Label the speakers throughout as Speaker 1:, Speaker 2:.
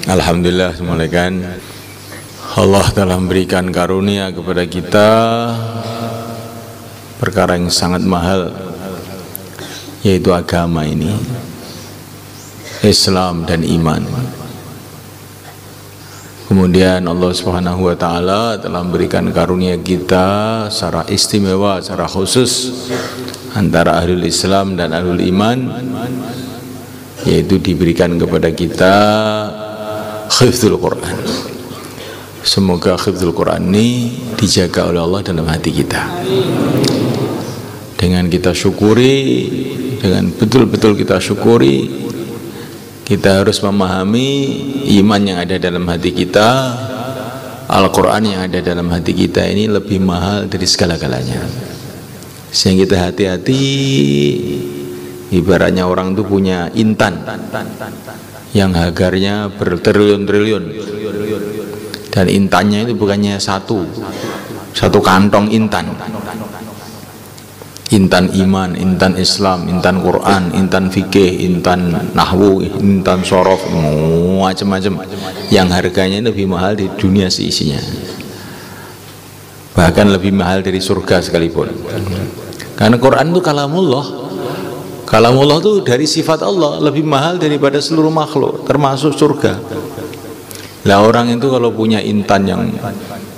Speaker 1: Alhamdulillah, semuanya Allah telah memberikan karunia kepada kita perkara yang sangat mahal, yaitu agama ini, Islam dan iman. Kemudian Allah Subhanahu wa Ta'ala telah memberikan karunia kita secara istimewa, secara khusus antara ahlul Islam dan ahlul iman, yaitu diberikan kepada kita hifdzul Quran. Semoga hifdzul Quran ini dijaga oleh Allah dalam hati kita. Dengan kita syukuri, dengan betul-betul kita syukuri, kita harus memahami iman yang ada dalam hati kita. Al-Quran yang ada dalam hati kita ini lebih mahal dari segala-galanya. Sehingga kita hati-hati. Ibaratnya orang itu punya intan yang harganya bertriliun-triliun, dan intannya itu bukannya satu kantong intan. Intan iman, intan Islam, intan Quran, intan fikih, intan nahwu, intan sorof, macam-macam yang harganya lebih mahal di dunia seisinya, bahkan lebih mahal dari surga sekalipun. Karena Quran itu kalamullah. Kalamullah itu dari sifat Allah, lebih mahal daripada seluruh makhluk, termasuk surga. Lah orang itu kalau punya intan yang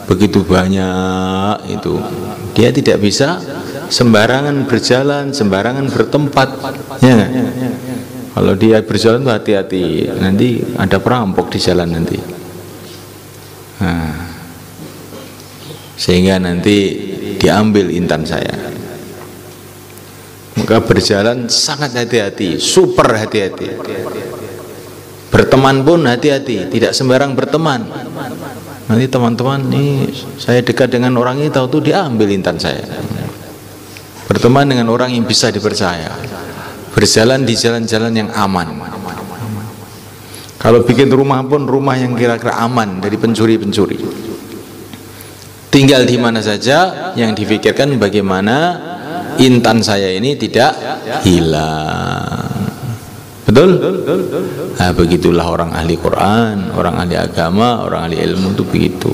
Speaker 1: begitu banyak itu, dia tidak bisa sembarangan berjalan, sembarangan bertempat, ya. Kalau dia berjalan tuh hati-hati, nanti ada perampok di jalan nanti. Nah, sehingga nanti diambil intan saya. Maka berjalan sangat hati-hati, super hati-hati. Berteman pun hati-hati, tidak sembarang berteman. Nanti teman-teman, nih saya dekat dengan orang ini, tahu tuh diambil intan saya. Berteman dengan orang yang bisa dipercaya, berjalan di jalan-jalan yang aman. Kalau bikin rumah pun rumah yang kira-kira aman dari pencuri-pencuri. Tinggal di mana saja, yang difikirkan bagaimana intan saya ini tidak hilang. Betul? Nah, begitulah orang ahli Quran, orang ahli agama, orang ahli ilmu itu begitu,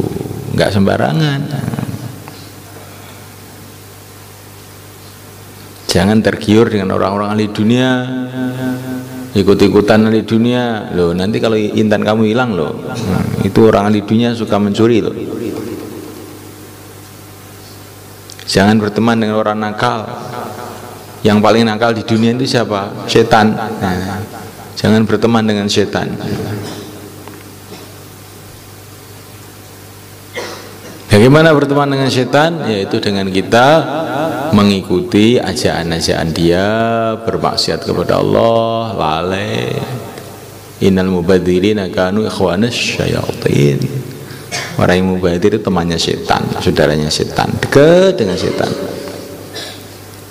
Speaker 1: nggak sembarangan. Jangan tergiur dengan orang-orang ahli dunia, ikut-ikutan ahli dunia. Loh, nanti kalau intan kamu hilang loh, itu orang ahli dunia suka mencuri loh. Jangan berteman dengan orang nakal. Yang paling nakal di dunia itu siapa? Setan. Nah, jangan berteman dengan setan. Bagaimana berteman dengan setan? Yaitu dengan kita mengikuti ajaan-ajaan dia, bermaksiat kepada Allah, lalai. Innal mubadzirina kanu ikhwanas syayatin. Orang yang mubadzir itu temannya setan, saudaranya setan, dekat dengan setan.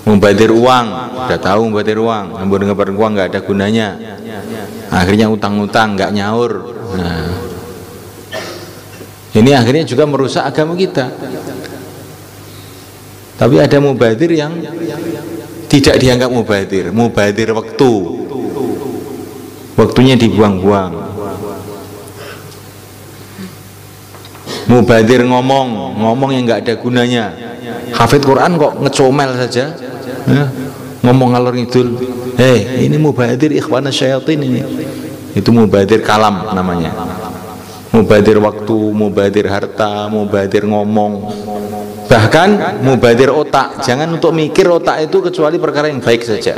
Speaker 1: Mubadzir uang, sudah tahu mubadzir uang, ngebar uang nggak ada gunanya. Akhirnya utang-utang, nggak nyaur. Nah, ini akhirnya juga merusak agama kita. Tapi ada mubadzir yang tidak dianggap mubadzir, mubadzir waktu, waktunya dibuang-buang. Mubadzir ngomong yang nggak ada gunanya. Hafid Quran kok ngecomel saja, ya, ngomong ngalor ngidul. Ini mubadzir ikhwanas syayatin ini. Itu mubadzir kalam namanya. Mubadzir waktu, mubadzir harta, mubadzir ngomong. Bahkan mubadzir otak. Jangan untuk mikir otak itu kecuali perkara yang baik saja.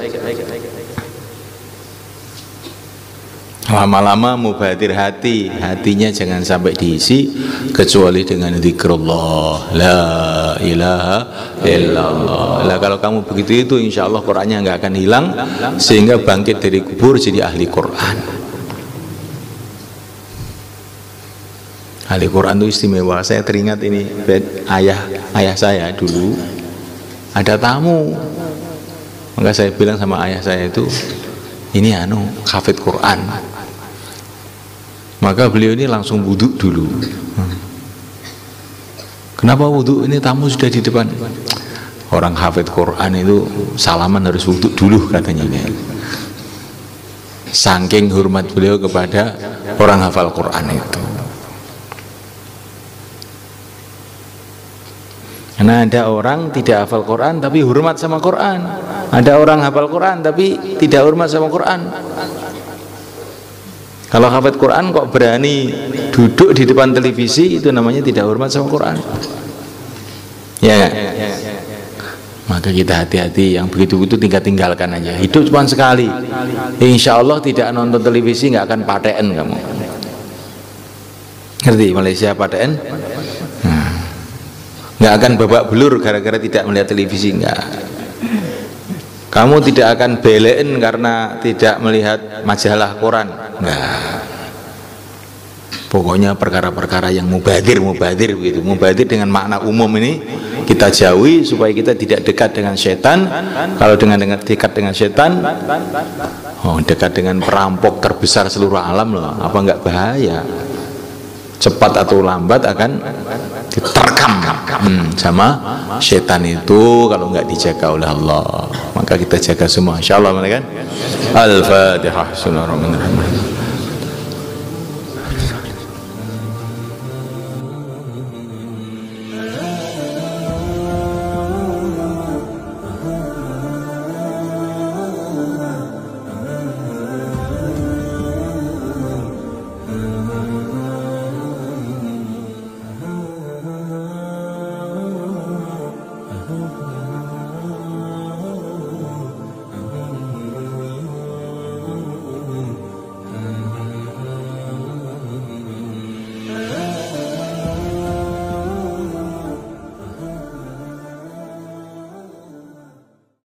Speaker 1: Lama-lama mubadzir hati, hatinya jangan sampai diisi kecuali dengan zikrullah, la ilaha illallah. Lah kalau kamu begitu itu, insya Allah Qurannya nggak akan hilang, sehingga bangkit dari kubur jadi ahli Quran. Ahli Quran itu istimewa. Saya teringat ini, ayah saya dulu ada tamu, maka saya bilang sama ayah saya itu, ini hafid Quran. Maka beliau ini langsung wudhu dulu. Kenapa wudhu? Ini tamu sudah di depan. Orang hafid Quran itu salaman harus wudhu dulu katanya. saking hormat beliau kepada orang hafal Quran itu. Karena ada orang tidak hafal Quran tapi hormat sama Quran, ada orang hafal Quran tapi tidak hormat sama Quran. Kalau hafal Quran kok berani duduk di depan televisi, itu namanya tidak hormat sama Quran. Ya, maka kita hati-hati, yang begitu-begitu tinggalkan aja. Hidup cuma sekali. Insya Allah tidak nonton televisi, nggak akan paten kamu. Ngerti Malaysia paten? Nggak akan babak belur gara-gara tidak melihat televisi, nggak. Kamu tidak akan belein karena tidak melihat majalah koran, nggak. Pokoknya perkara-perkara yang mubadir begitu. Mubadir dengan makna umum ini kita jauhi supaya kita tidak dekat dengan setan. Kalau dengan dekat dengan setan, dekat dengan perampok terbesar seluruh alam loh. Apa nggak bahaya? Cepat atau lambat akan diterkam sama setan itu kalau nggak dijaga oleh Allah. Maka kita jaga semua, insyaallah, kan? Al-Fatihah. Bismillahirrahmanirrahim.